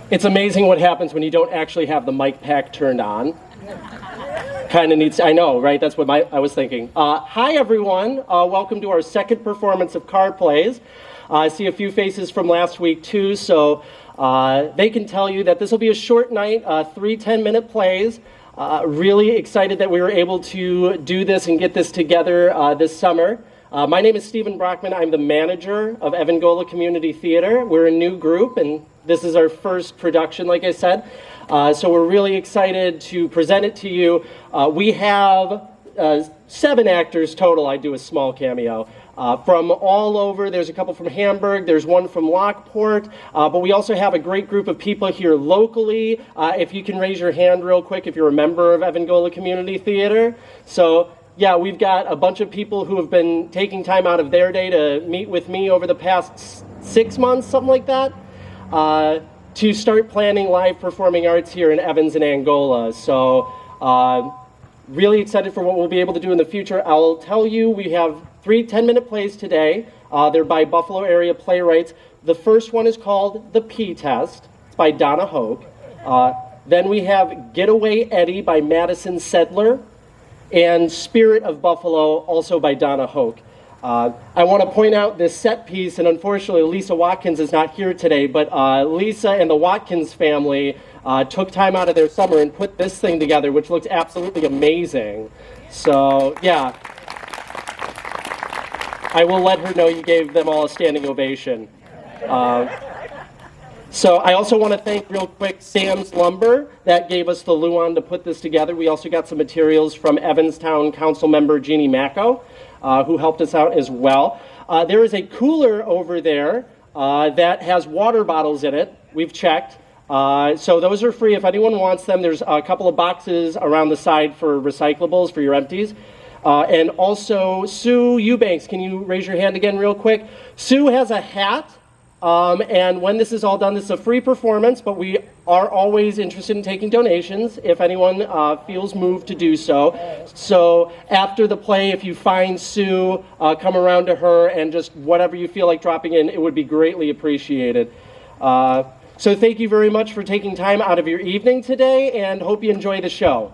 It's amazing what happens when you don't actually have the mic pack turned on. Kind of needs, I know, right? That's what I was thinking. Hi, everyone. Welcome to our second performance of Card Plays. I see a few faces from last week, too, so they can tell you that this will be a short night, 3 10-minute plays. Really excited that we were able to do this and get this together this summer. My name is Stephen Brachmann. I'm the manager of Evangola Community Theater. We're a new group, and this is our first production, like I said. So we're really excited to present it to you. We have 7 actors total. I do a small cameo. From all over. There's a couple from Hamburg. There's one from Lockport. But we also have a great group of people here locally. If you can raise your hand real quick if you're a member of Evangola Community Theater. So, yeah, we've got a bunch of people who have been taking time out of their day to meet with me over the past 6 months, something like that, to start planning live performing arts here in Evans and Angola. So, really excited for what we'll be able to do in the future. I'll tell you, we have 3 10-minute plays today. They're by Buffalo area playwrights. The first one is called The P Test. It's by Donna, Hoke. Then we have Getaway Eddie by Madison, Sedlor. And Spirit of Buffalo, also by Donna, Hoke. I want to point out this set piece, and unfortunately Lisa Watkins is not here today, but Lisa and the Watkins family took time out of their summer and put this thing together, which looks absolutely amazing. So, yeah. I will let her know you gave them all a standing ovation. So I also want to thank real quick Sam's Lumber that gave us the luan to put this together. We also got some materials from Evanstown Council member Jeannie Macco, who helped us out as well. There is a cooler over there that has water bottles in it. We've checked. So those are free if anyone wants them. There's a couple of boxes around the side for recyclables for your empties. And also, Sue Eubanks, can you raise your hand again real quick? Sue has a hat, and when this is all done, this is a free performance, but we are always interested in taking donations if anyone feels moved to do so. So after the play, if you find Sue, come around to her, and just whatever you feel like dropping in, it would be greatly appreciated. So thank you very much for taking time out of your evening today, and hope you enjoy the show.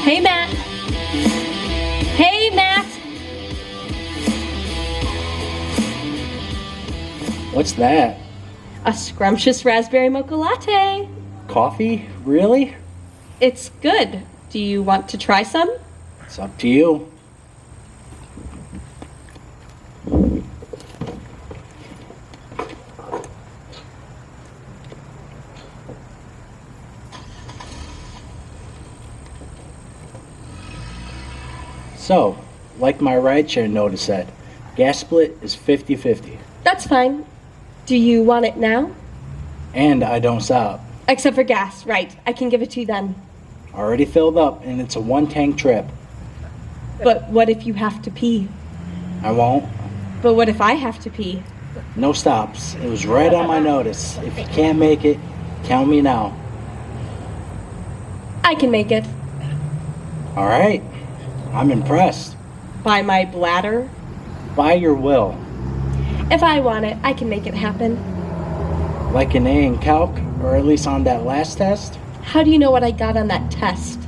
Hey, Matt. Hey, Matt. What's that? A scrumptious raspberry mocha latte. Coffee? Really? It's good. Do you want to try some? It's up to you. So, like my rideshare notice said, gas split is 50-50. That's fine. Do you want it now? And I don't stop. Except for gas, right. I can give it to you then. Already filled up, and it's a 1-tank trip. But what if you have to pee? I won't. But what if I have to pee? No stops. It was right on my notice. If you can't make it, count me now. I can make it. All right. I'm impressed. By my bladder? By your will. If I want it, I can make it happen. Like an A in calc, or at least on that last test? How do you know what I got on that test?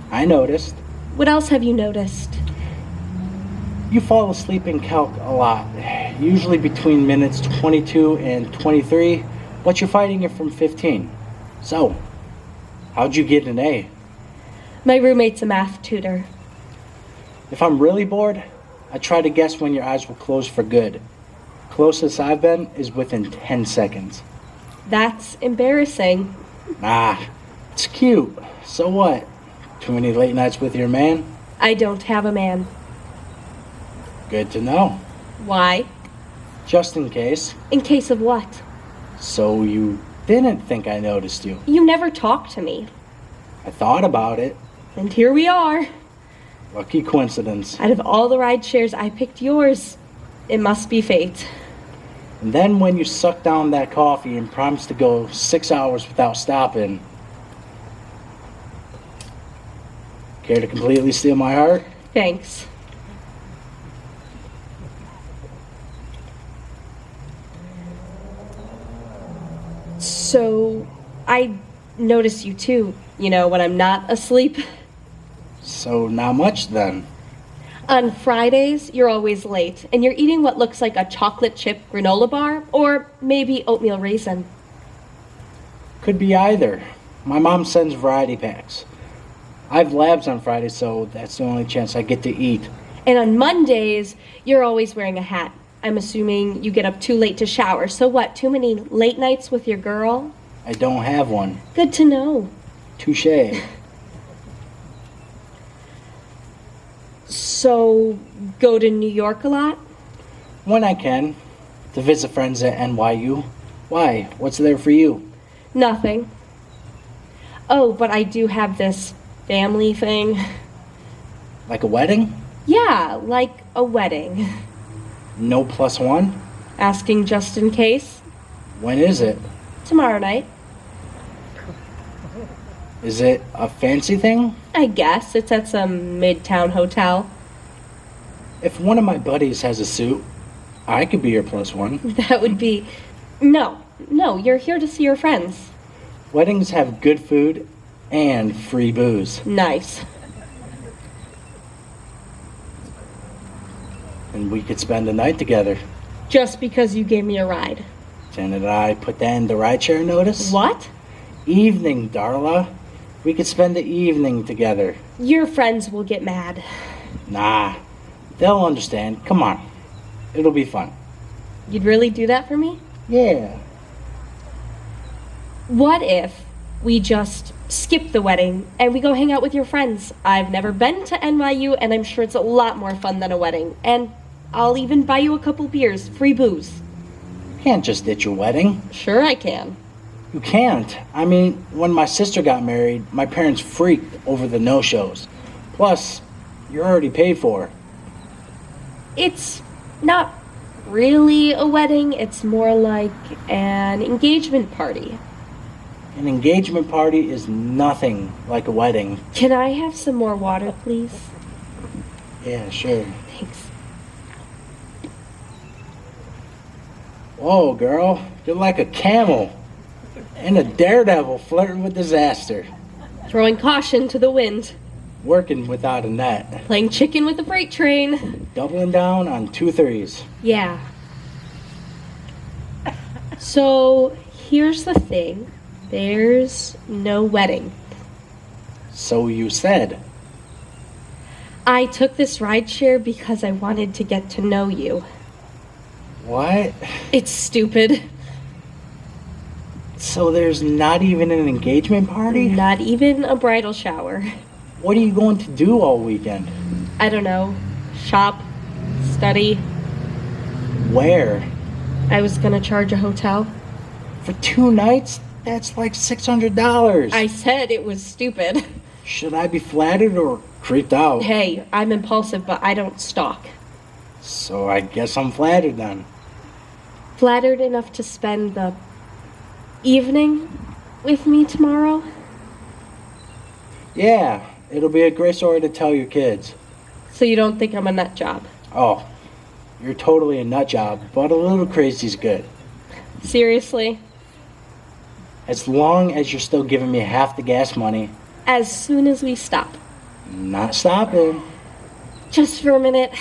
I noticed. What else have you noticed? You fall asleep in calc a lot, usually between minutes 22 and 23, but you're fighting it from 15. So, how'd you get an A? My roommate's a math tutor. If I'm really bored, I try to guess when your eyes will close for good. Closest I've been is within 10 seconds. That's embarrassing. Nah, it's cute. So what? Too many late nights with your man? I don't have a man. Good to know. Why? Just in case. In case of what? So you didn't think I noticed you. You never talk to me. I thought about it. And here we are. Lucky coincidence. Out of all the ride shares, I picked yours. It must be fate. And then when you sucked down that coffee and promised to go 6 hours without stopping. Care to completely steal my heart? Thanks. So, I notice you too, when I'm not asleep. So not much then. On Fridays, you're always late, and you're eating what looks like a chocolate chip granola bar, or maybe oatmeal raisin. Could be either. My mom sends variety packs. I have labs on Friday, so that's the only chance I get to eat. And on Mondays, you're always wearing a hat. I'm assuming you get up too late to shower. So what, too many late nights with your girl? I don't have one. Good to know. Touché. So, go to New York a lot? When I can, to visit friends at NYU. Why? What's there for you? Nothing. Oh, but I do have this family thing. Like a wedding? Yeah, like a wedding. No +1? Asking just in case. When is it? Tomorrow night. Is it a fancy thing? I guess. It's at some midtown hotel. If one of my buddies has a suit, I could be your +1. That would be... No, you're here to see your friends. Weddings have good food and free booze. Nice. And we could spend the night together. Just because you gave me a ride. Didn't I put that in the rideshare notice? What? Evening, Darla. We could spend the evening together. Your friends will get mad. Nah, they'll understand. Come on. It'll be fun. You'd really do that for me? Yeah. What if we just skip the wedding and we go hang out with your friends? I've never been to NYU and I'm sure it's a lot more fun than a wedding. And I'll even buy you a couple beers, free booze. Can't just ditch your wedding. Sure I can. You can't. I mean, when my sister got married, my parents freaked over the no-shows. Plus, you're already paid for. It's not really a wedding. It's more like an engagement party. An engagement party is nothing like a wedding. Can I have some more water, please? Yeah, sure. Thanks. Whoa, girl. You're like a camel. And a daredevil flirting with disaster. Throwing caution to the wind. Working without a net. Playing chicken with a freight train. Doubling down on 2 threes. Yeah. So, here's the thing. There's no wedding. So you said. I took this rideshare because I wanted to get to know you. What? It's stupid. So there's not even an engagement party? Not even a bridal shower. What are you going to do all weekend? I don't know. Shop. Study. Where? I was gonna charge a hotel. For 2 nights? That's like $600. I said it was stupid. Should I be flattered or creeped out? Hey, I'm impulsive, but I don't stalk. So I guess I'm flattered then. Flattered enough to spend the evening with me tomorrow? Yeah, it'll be a great story to tell your kids. So you don't think I'm a nut job? Oh, you're totally a nut job, but a little crazy's good. Seriously? As long as you're still giving me half the gas money. As soon as we stop. Not stopping. Just for a minute.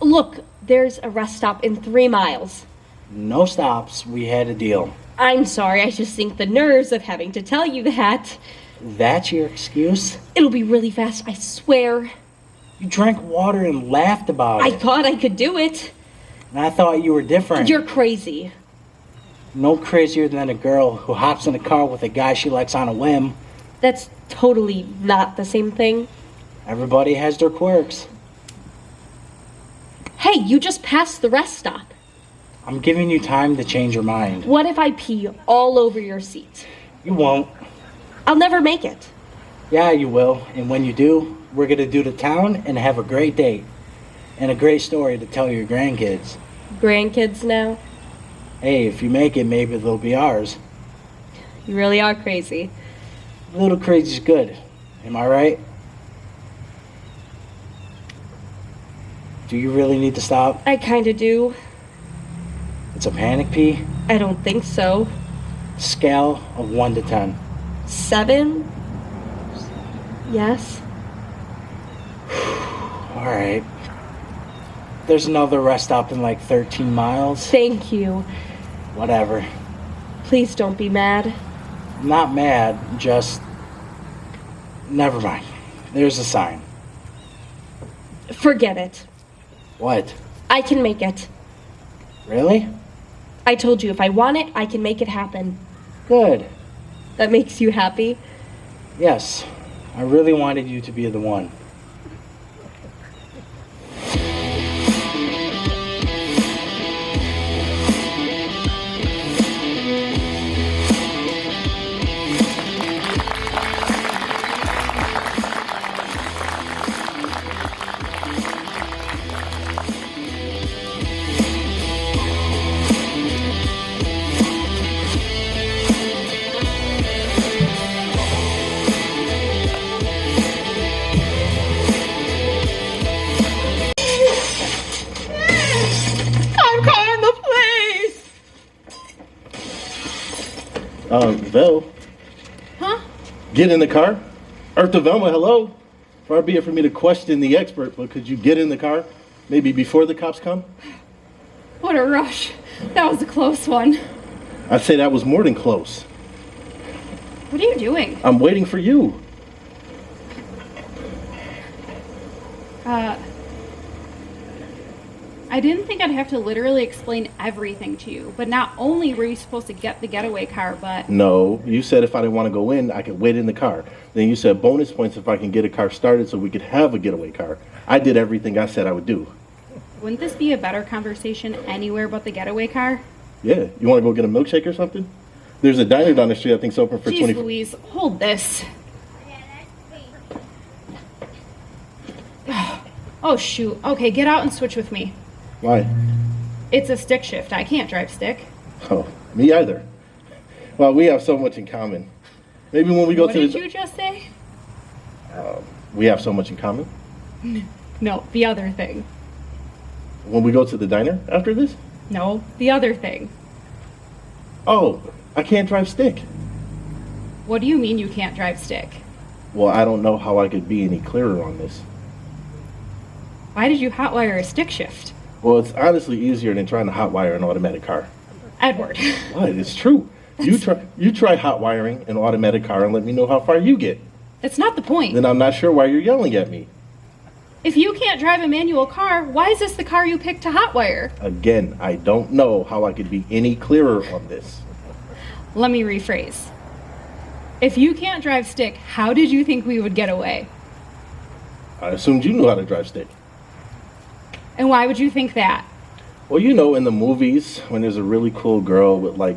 Look, there's a rest stop in 3 miles. No stops. We had a deal. I'm sorry, I just think the nerves of having to tell you that. That's your excuse? It'll be really fast, I swear. You drank water and laughed about I it. thought I could do it. And I thought you were different. You're crazy. No crazier than a girl who hops in a car with a guy she likes on a whim. That's totally not the same thing. Everybody has their quirks. Hey, you just passed the rest stop. I'm giving you time to change your mind. What if I pee all over your seat? You won't. I'll never make it. Yeah, you will. And when you do, we're going to do the town and have a great date. And a great story to tell your grandkids. Grandkids now? Hey, if you make it, maybe they'll be ours. You really are crazy. A little crazy's good. Am I right? Do you really need to stop? I kinda do. It's a panic pee? I don't think so. Scale of 1 to 10. 7? Yes. Alright. There's another rest stop in like 13 miles. Thank you. Whatever. Please don't be mad. I'm not mad, just... Never mind. There's a sign. Forget it. What? I can make it. Really? I told you, if I want it, I can make it happen. Good. That makes you happy? Yes. I really wanted you to be the one. Vel. Huh? Get in the car. Eartha Velma, hello. Far be it for me to question the expert, but could you get in the car? Maybe before the cops come? What a rush. That was a close one. I'd say that was more than close. What are you doing? I'm waiting for you. I didn't think I'd have to literally explain everything to you, but not only were you supposed to get the getaway car, but... No, you said if I didn't want to go in, I could wait in the car. Then you said bonus points if I can get a car started so we could have a getaway car. I did everything I said I would do. Wouldn't this be a better conversation anywhere but the getaway car? Yeah, you want to go get a milkshake or something? There's a diner down the street I think's open for Jeez 20... Louise, hold this. Oh shoot, okay, get out and switch with me. Why? It's a stick shift, I can't drive stick. Oh, me either. Well, we have so much in common. Maybe when we go What to did the... you just say? We have so much in common. No, the other thing. When we go to the diner after this? No, the other thing. Oh, I can't drive stick. What do you mean you can't drive stick? Well, I don't know how I could be any clearer on this. Why did you hotwire a stick shift? Well, it's honestly easier than trying to hotwire an automatic car. Edward. What? It's true. You try hotwiring an automatic car and let me know how far you get. That's not the point. Then I'm not sure why you're yelling at me. If you can't drive a manual car, why is this the car you picked to hotwire? Again, I don't know how I could be any clearer on this. Let me rephrase. If you can't drive stick, how did you think we would get away? I assumed you knew how to drive stick. And why would you think that? Well, you know, in the movies, when there's a really cool girl with, like,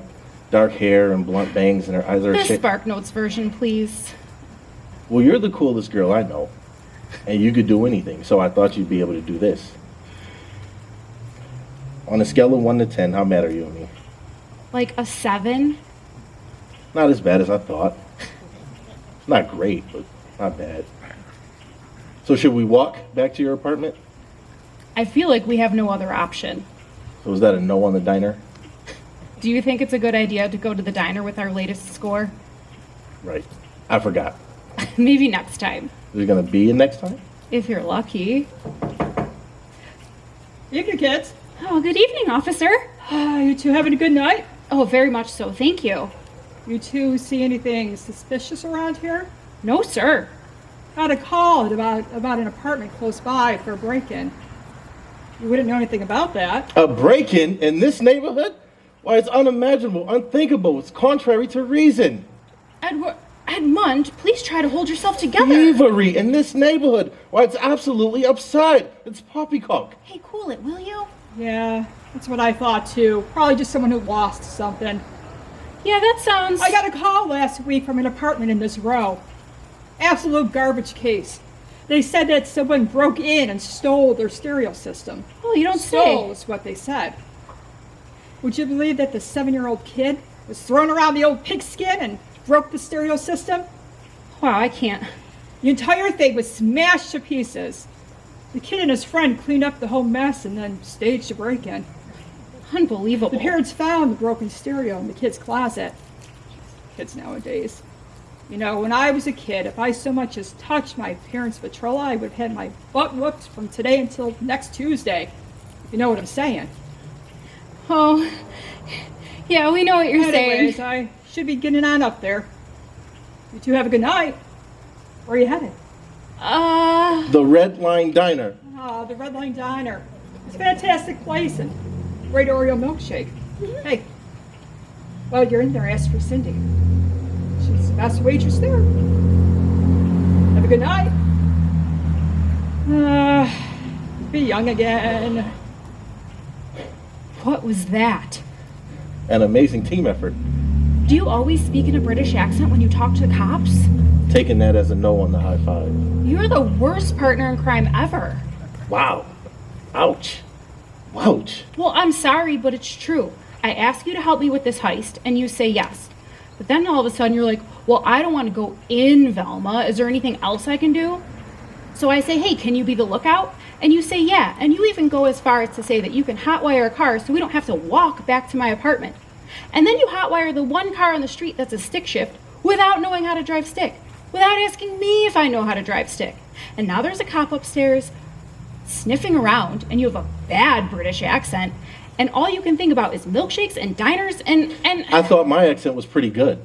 dark hair and blunt bangs and her eyes are... The Spark Notes version, please. Well, you're the coolest girl I know. And you could do anything, so I thought you'd be able to do this. On a scale of 1 to 10, how mad are you at me? Like a 7? Not as bad as I thought. Not great, but not bad. So should we walk back to your apartment? I feel like we have no other option. So is that a no on the diner? Do you think it's a good idea to go to the diner with our latest score? Right. I forgot. Maybe next time. Is it going to be a next time? If you're lucky. Evening, kids. Oh, good evening, officer. You two having a good night? Oh, very much so. Thank you. You two see anything suspicious around here? No, sir. Got a call about an apartment close by for a break-in. You wouldn't know anything about that. A break-in in this neighborhood? Why, it's unimaginable, unthinkable. It's contrary to reason. Edmund, please try to hold yourself together. Thievery in this neighborhood. Why, it's absolutely absurd. It's poppycock. Hey, cool it, will you? Yeah, that's what I thought too. Probably just someone who lost something. Yeah, that sounds... I got a call last week from an apartment in this row. Absolute garbage case. They said that someone broke in and stole their stereo system. Oh, you don't Stole say. is what they said. Would you believe that the 7-year-old kid was thrown around the old pigskin and broke the stereo system? Wow, I can't. The entire thing was smashed to pieces. The kid and his friend cleaned up the whole mess and then staged a break-in. Unbelievable. The parents found the broken stereo in the kid's closet. Kids nowadays. You know, when I was a kid, if I so much as touched my parents' Victrola, I would have had my butt whooped from today until next Tuesday. You know what I'm saying? Oh, yeah, we know what you're Anyways, saying. I should be getting on up there. You two have a good night. Where are you headed? The Red Line Diner. Ah, the Red Line Diner. It's a fantastic place and great Oreo milkshake. Hey, while you're in there, ask for Cindy. She's the best waitress there. Have a good night. Be young again. What was that? An amazing team effort. Do you always speak in a British accent when you talk to the cops? Taking that as a no on the high five. You're the worst partner in crime ever. Wow. Ouch. Ouch. Well, I'm sorry, but it's true. I ask you to help me with this heist, and you say yes. But then all of a sudden you're like, well, I don't want to go in, Velma. Is there anything else I can do? So I say, hey, can you be the lookout? And you say, yeah. And you even go as far as to say that you can hotwire a car so we don't have to walk back to my apartment. And then you hotwire the one car on the street that's a stick shift without knowing how to drive stick, without asking me if I know how to drive stick. And now there's a cop upstairs sniffing around, and you have a bad British accent, and all you can think about is milkshakes and diners and I thought my accent was pretty good.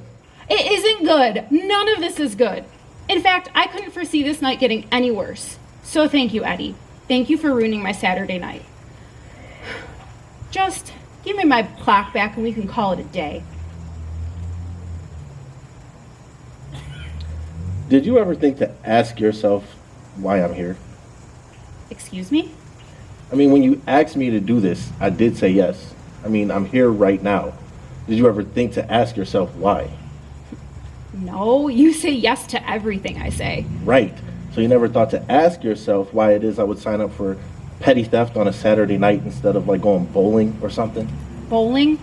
It isn't good. None of this is good. In fact, I couldn't foresee this night getting any worse. So thank you, Eddie. Thank you for ruining my Saturday night. Just give me my clock back and we can call it a day. Did you ever think to ask yourself why I'm here? Excuse me? I mean, when you asked me to do this, I did say yes. I mean, I'm here right now. Did you ever think to ask yourself why? No, you say yes to everything I say. Right. So you never thought to ask yourself why it is I would sign up for petty theft on a Saturday night instead of like going bowling or something? Bowling?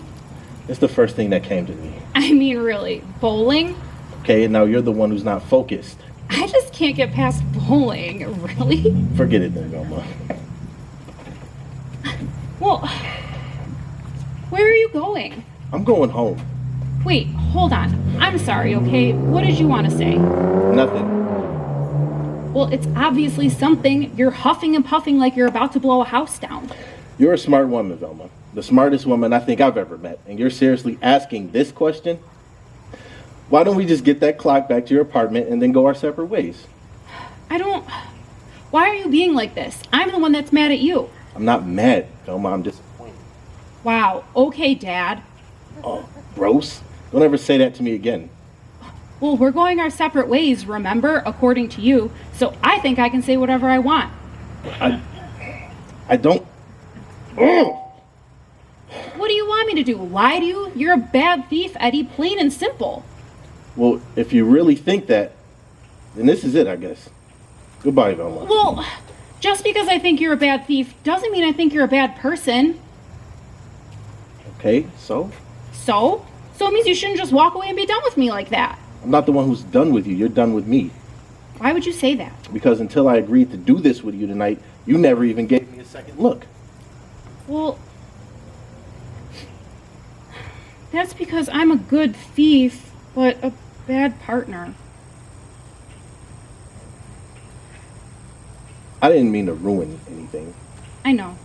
It's the first thing that came to me. I mean, really, bowling? Okay, and now you're the one who's not focused. I just can't get past bowling, really? Forget it then, Velma. Well, where are you going? I'm going home. Wait, hold on. I'm sorry, okay? What did you want to say? Nothing. Well, it's obviously something. You're huffing and puffing like you're about to blow a house down. You're a smart woman, Velma. The smartest woman I think I've ever met. And you're seriously asking this question? Why don't we just get that clock back to your apartment and then go our separate ways? Why are you being like this? I'm the one that's mad at you. I'm not mad, Velma. I'm disappointed. Wow. Okay, Dad. Oh, gross. Don't ever say that to me again. Well, we're going our separate ways, remember? According to you. So I think I can say whatever I want. I don't... Ugh. What do you want me to do? Lie to you? You're a bad thief, Eddie. Plain and simple. Well, if you really think that, then this is it, I guess. Goodbye, Velma. Well, just because I think you're a bad thief doesn't mean I think you're a bad person. Okay, so? So? So it means you shouldn't just walk away and be done with me like that. I'm not the one who's done with you. You're done with me. Why would you say that? Because until I agreed to do this with you tonight, you never even gave me a second look. Well, that's because I'm a good thief, but a bad partner. I didn't mean to ruin anything. I know.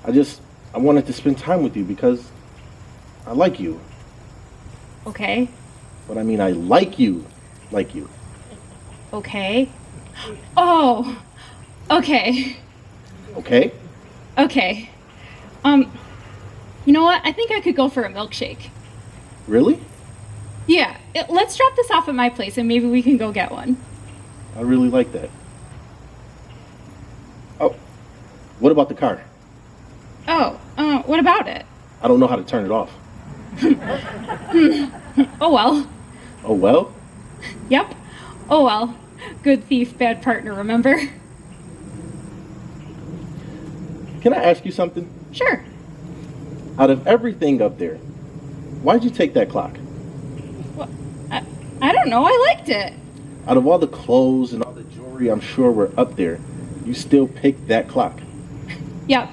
I wanted to spend time with you because I like you. Okay. But I mean, I like you. Like you. Okay. Oh. Okay. Okay? Okay. You know what? I think I could go for a milkshake. Really? Yeah, let's drop this off at my place and maybe we can go get one. I really like that. Oh, what about the car? Oh, what about it? I don't know how to turn it off. Oh well. Oh, well? Yep. Oh well. Good thief, bad partner, remember? Can I ask you something? Sure. Out of everything up there, why'd you take that clock? Well, I don't know, I liked it. Out of all the clothes and all the jewelry I'm sure were up there, you still picked that clock. Yep.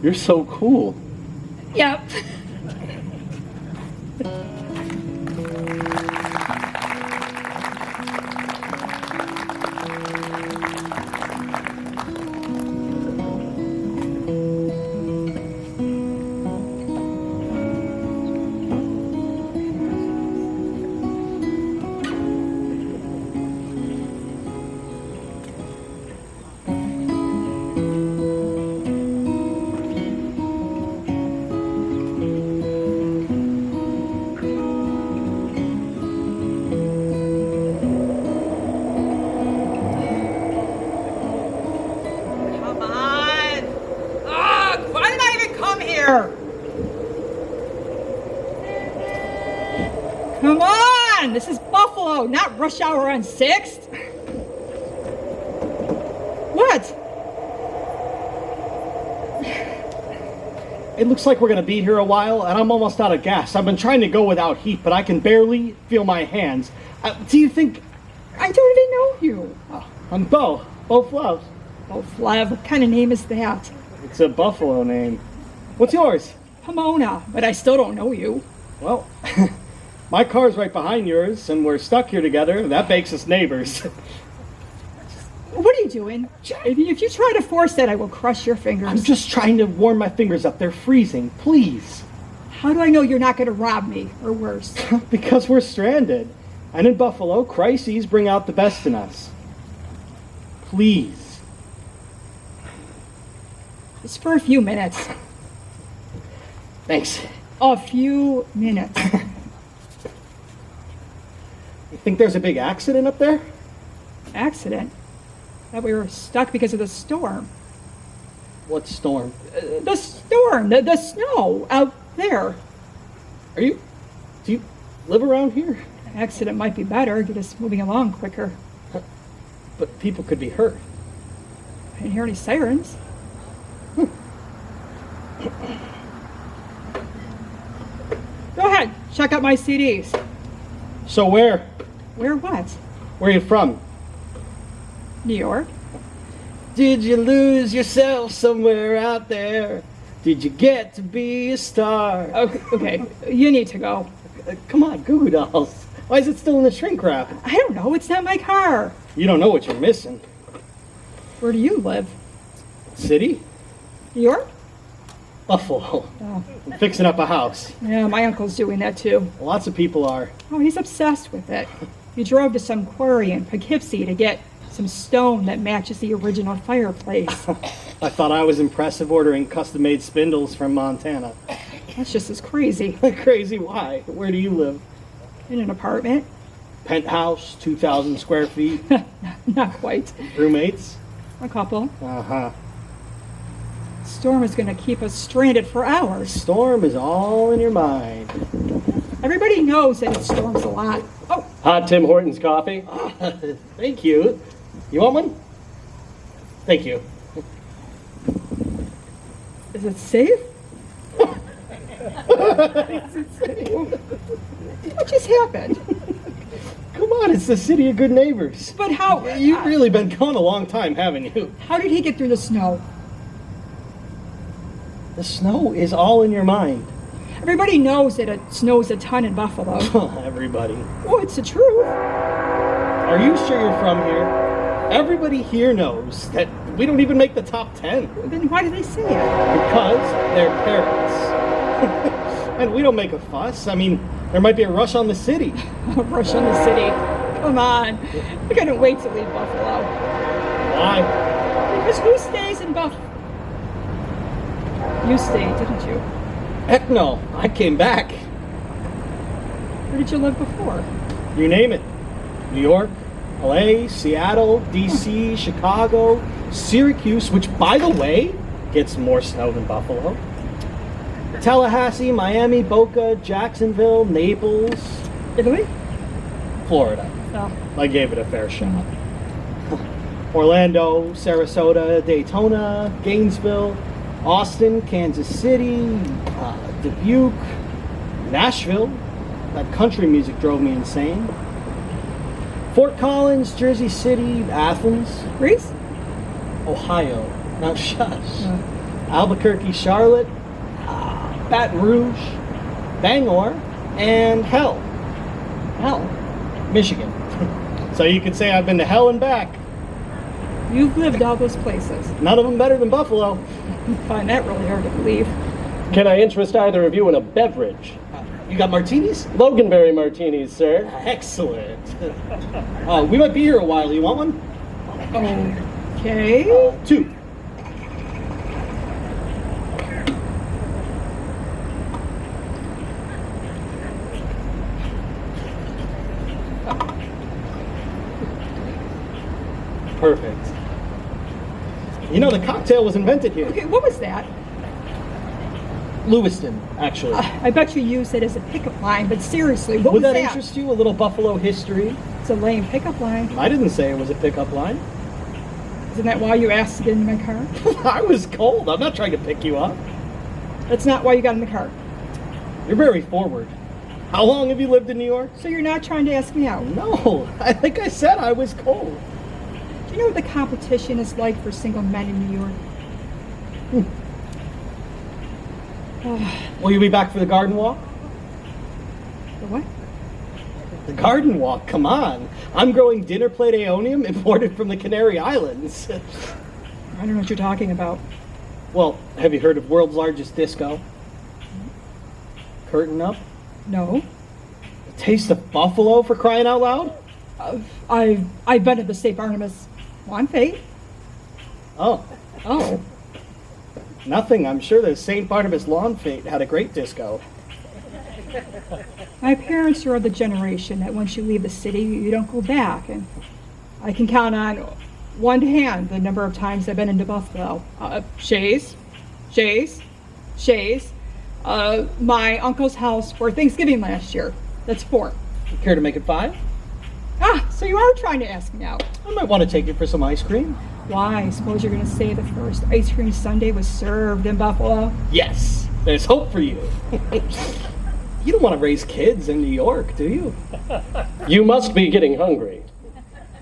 You're so cool. Yep. Come on! Ugh, why did I even come here? Come on! This is Buffalo, not rush hour on 6th. What? It looks like we're gonna be here a while, and I'm almost out of gas. I've been trying to go without heat, but I can barely feel my hands. Do you think I don't even know you. I'm Bo Flav? Oh, Flav, what kind of name is that? It's a Buffalo name. What's yours? Pomona, but I still don't know you. Well, my car's right behind yours, and we're stuck here together. That makes us neighbors. What are you doing? If you try to force that, I will crush your fingers. I'm just trying to warm my fingers up. They're freezing. Please. How do I know you're not going to rob me, or worse? Because we're stranded. And in Buffalo, crises bring out the best in us. Please. It's for a few minutes. Thanks. A few minutes. You think there's a big accident up there? Accident? That we were stuck because of the storm. What storm? The storm, the snow out there. Do you live around here? Accident might be better, get us moving along quicker. But people could be hurt. I didn't hear any sirens. Go ahead, check out my CDs. So where? Where what? Where are you from? New York? Did you lose yourself somewhere out there? Did you get to be a star? Okay, you need to go. Come on, Goo Goo Dolls. Why is it still in the shrink wrap? I don't know, it's not my car. You don't know what you're missing. Where do you live? City? New York? Buffalo. Oh, I'm fixing up a house. yeah, my uncle's doing that too. Lots of people are. Oh, he's obsessed with it. He drove to some quarry in Poughkeepsie to get some stone that matches the original fireplace. I thought I was impressive ordering custom-made spindles from Montana. That's just as crazy. Crazy, why? Where do you live? In an apartment? Penthouse, 2,000 square feet, Not quite. roommates? A couple. Uh-huh. Storm is going to keep us stranded for hours. Storm is all in your mind. Everybody knows that it storms a lot. Oh, Hot Tim Hortons coffee. Thank you. You want one? Thank you. is it safe? What just happened? Come on, it's the city of good neighbors. But how? You've really been gone a long time, haven't you? How did he get through the snow? The snow is all in your mind. Everybody knows that it snows a ton in Buffalo. Everybody. Oh, it's the truth. Are you sure you're from here? Everybody here knows that we don't even make the top 10 Then why do they say it? because they're parents. And we don't make a fuss. I mean, there might be a rush on the city. Rush on the city. Come on. I couldn't wait to leave Buffalo. Why? Because who stays in Buffalo? You stayed, didn't you? Heck no, I came back. Where did you live before? You name it. New York, LA, Seattle, DC, Chicago, Syracuse, which, by the way, gets more snow than Buffalo. Tallahassee, Miami, Boca, Jacksonville, Naples, Italy? Florida. Oh. I gave it a fair shot. Orlando, Sarasota, Daytona, Gainesville, Austin, Kansas City, Dubuque, Nashville. That country music drove me insane. Fort Collins, Jersey City, Athens, Greece? Ohio. Now shush. Albuquerque, Charlotte, Baton Rouge, Bangor, and Hell, Michigan. So you could say I've been to hell and back. You've lived all those places. None of them better than Buffalo. I find that really hard to believe. Can I interest either of you in a beverage? You got martinis? Loganberry martinis, sir. Excellent. We might be here a while. You want one? Okay. 2. Perfect. You know, the cocktail was invented here. Okay, what was that? Lewiston, actually. I bet you used it as a pickup line, but seriously, what Would was that interest you? A little Buffalo history? It's a lame pickup line. I didn't say it was a pickup line. Isn't that why you asked to get in my car? I was cold. I'm not trying to pick you up. That's not why you got in the car. You're very forward. How long have you lived in New York? So you're not trying to ask me out. No, I think I said I was cold. Do you know what the competition is like for single men in New York? Will you be back for the garden walk? The what? The garden walk, come on. I'm growing dinner plate aeonium imported from the Canary Islands. I don't know what you're talking about. Well, have you heard of world's largest disco? Curtain up? No. The taste of buffalo, for crying out loud? I've been at the St. Barnabas Lawn Fete. Oh, Oh. nothing. I'm sure the St. Barnabas Lawn Fete had a great disco. My parents are of the generation that once you leave the city, you don't go back. And I can count on one hand the number of times I've been into Buffalo. Shays. My uncle's house for Thanksgiving last year. That's 4. Care to make it 5? So you are trying to ask me out. I might want to take you for some ice cream. Why? I suppose you're going to say the first ice cream sundae was served in Buffalo? Yes, there's hope for you. You don't want to raise kids in New York, do you? You must be getting hungry.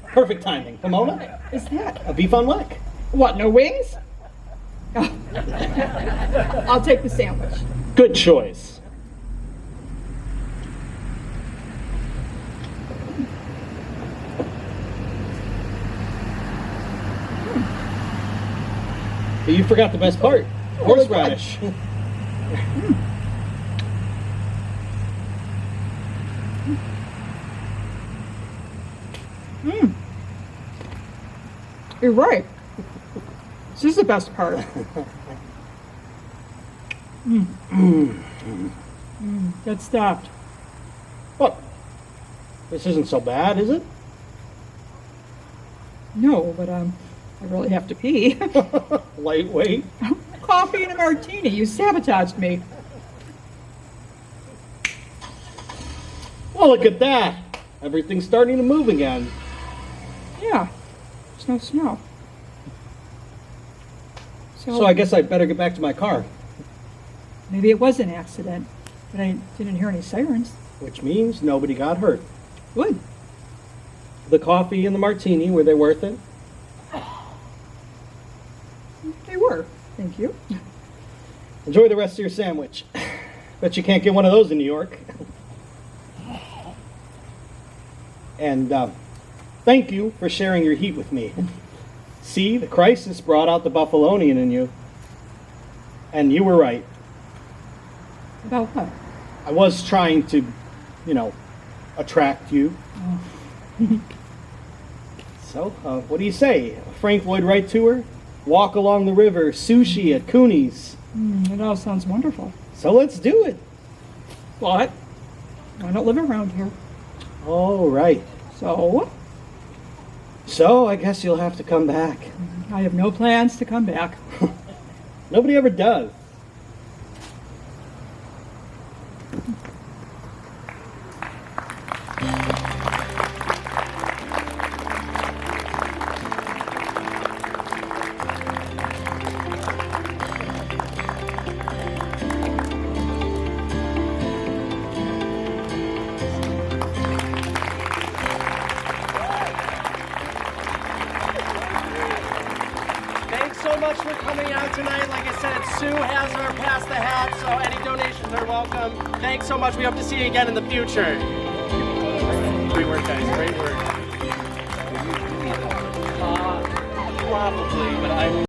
Perfect timing. Pomona? Is that? A beef on weck? What, no wings? Oh. I'll take the sandwich. Good choice. But you forgot the best part. Horseradish. You're right. This is the best part. Get stopped. What? This isn't so bad, is it? No, but I really have to pee. Lightweight. Coffee and a martini. You sabotaged me. Well, look at that. Everything's starting to move again. Yeah. There's no snow. So I guess I'd better get back to my car. Maybe it was an accident, but I didn't hear any sirens. Which means nobody got hurt. Good. The coffee and the martini, were they worth it? They were. Thank you. Enjoy the rest of your sandwich. Bet you can't get one of those in New York. And thank you for sharing your heat with me. See, the crisis brought out the Buffalonian in you. And you were right. About what? I was trying to, attract you. So, what do you say? A Frank Lloyd Wright tour? Walk along the river, sushi at Cooney's. It all sounds wonderful. So let's do it. But I don't live around here. All right. So I guess you'll have to come back. I have no plans to come back. Nobody ever does. Thanks so much for coming out tonight. Like I said, Sue has our Pass the Hat, so any donations are welcome. Thanks so much. We hope to see you again in the future. Great work, guys. Great work. Probably, but I'm